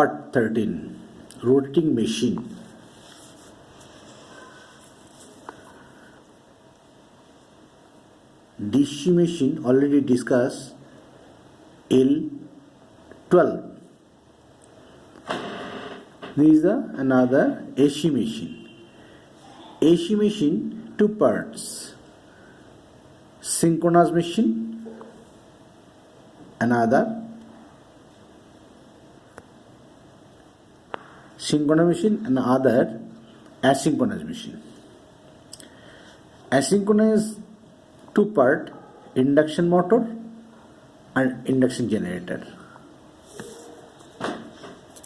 Part 13, rotating machine. DC machine already discussed. L-12. This is another AC machine. AC machine, two parts. Synchronous machine, another synchronous machine, and other asynchronous machine. Asynchronous, two part, induction motor and induction generator.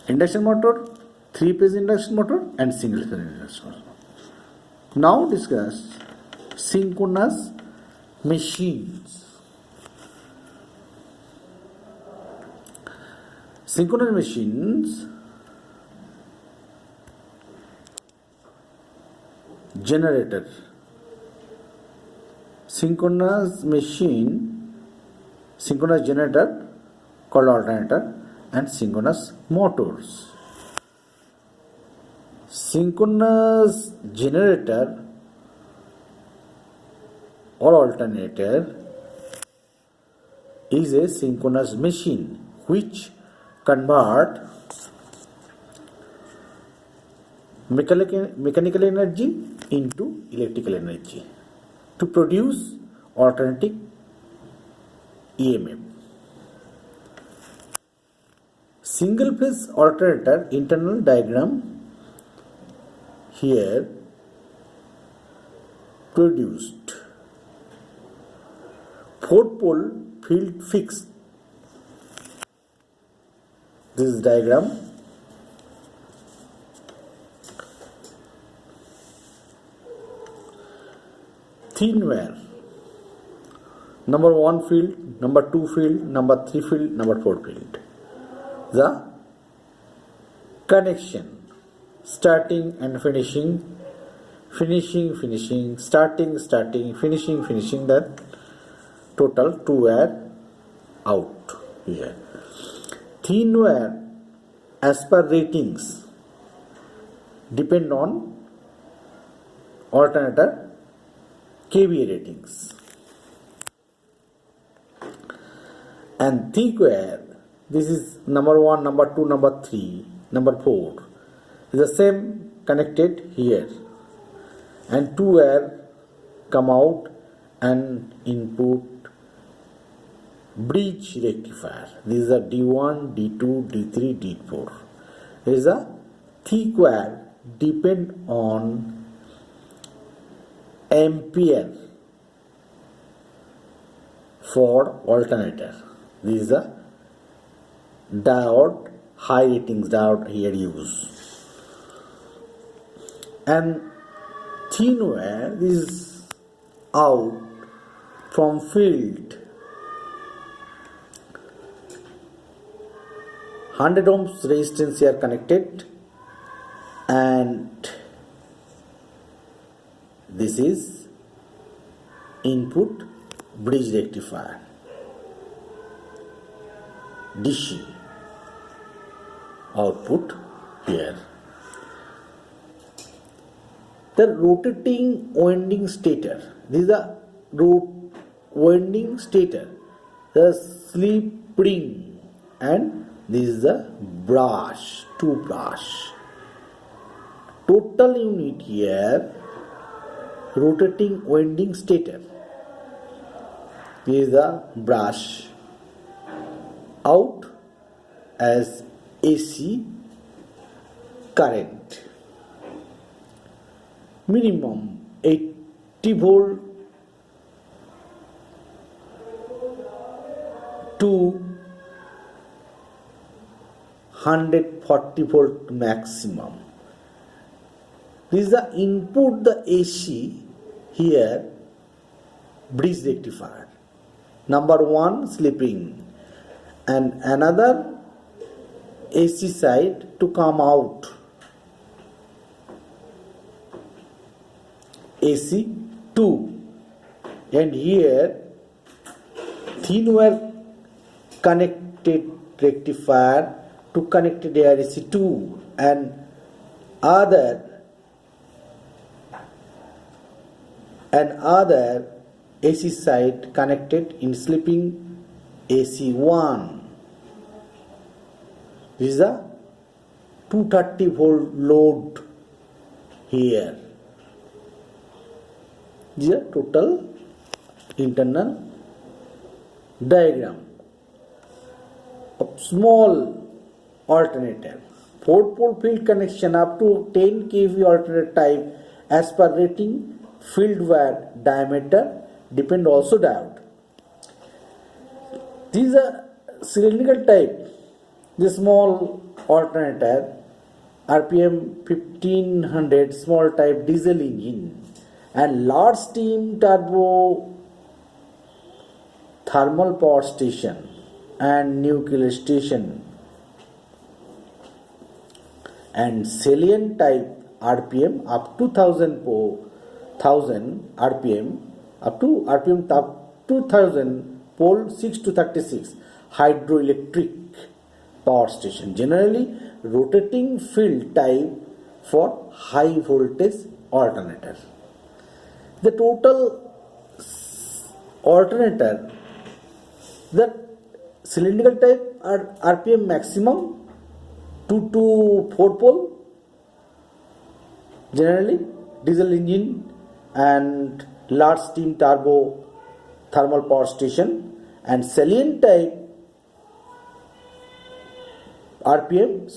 Induction motor, three-phase induction motor and single-phase induction motor. Now discuss synchronous machines. Synchronous machines, generator. Synchronous machine, synchronous generator called alternator, and synchronous motors. Synchronous generator or alternator is a synchronous machine which convert mechanical energy into electrical energy to produce alternating EMF. Single phase alternator internal diagram here produced. 4-pole field fixed. This is diagram. Thin wire. Number 1 field, number 2 field, number 3 field, number 4 field. The connection, starting and finishing, starting, finishing, that total 2 wire out here. Thin wire as per ratings depend on alternator kVA ratings. And thick wire, this is number 1, number 2, number 3, number 4 is the same connected here, and 2 wire come out and input bridge rectifier. This is a D1, D2, D3, D4. There is a thick wire depend on ampere for alternator. This is a diode, high ratings diode here used. And thin wire, this is out from field. 100 ohms resistance here connected, and this is input bridge rectifier, DC output here. The rotating winding stator, this is the winding stator, the slip ring, and this is the brush, 2 brush. Total unit here, rotating winding stator. This is the brush out as AC current. Minimum 80 volt to 140 volt maximum. This is the input, the AC here, bridge rectifier. Number 1 slipping, and another AC side to come out. AC 2, and here thin wire connected rectifier two connected air AC2 and other AC side connected in sleeping AC1. This is a 230 volt load here. This is a total internal diagram of small alternator. 4-pole field connection up to 10 kV alternator type as per rating. Field wire diameter depend also diode. These are cylindrical type. The small alternator RPM 1500 small type diesel engine and large steam turbo thermal power station and nuclear station and salient type RPM up to 1000 RPM up to 1000 pole 6 to 36 hydroelectric power station, generally rotating field type for high voltage alternator. The total alternator, the cylindrical type are RPM maximum 2 to 4 pole, generally diesel engine and large steam turbo thermal power station, and salient type RPM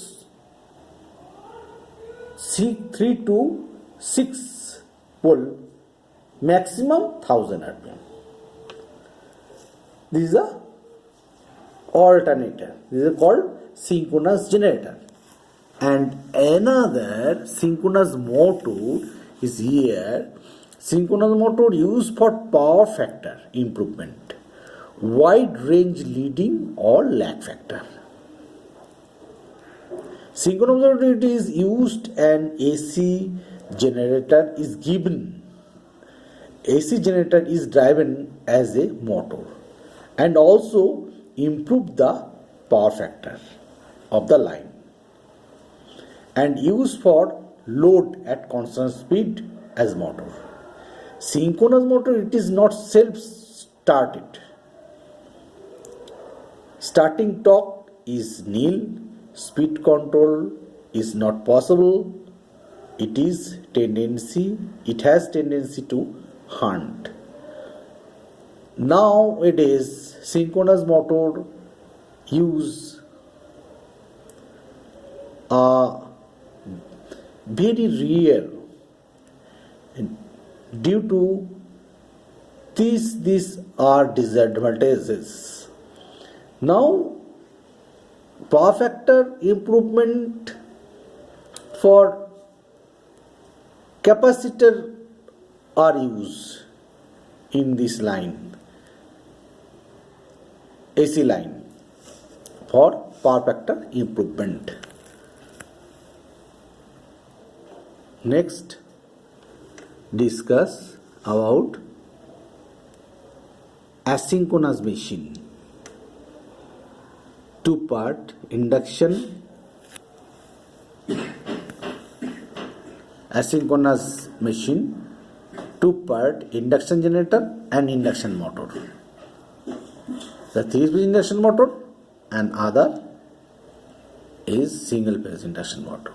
3 to 6 pole, maximum 1000 RPM. This is a alternator. This is called synchronous generator. And another synchronous motor is here. Synchronous motor used for power factor improvement, wide range leading or lag factor. Synchronous motor it is used and AC generator is given. AC generator is driven as a motor and also improve the power factor of the line and used for load at constant speed as motor. Synchronous motor it is not self-started. Starting torque is nil. Speed control is not possible. It has tendency to hunt. Nowadays, synchronous motor use very rare. Due to these are disadvantages. Now, power factor improvement for capacitor are used in this line, AC line, for power factor improvement. Next, discuss about asynchronous machine. Two-part induction, asynchronous machine, two-part induction generator and induction motor. The three-phase induction motor and other is single-phase induction motor.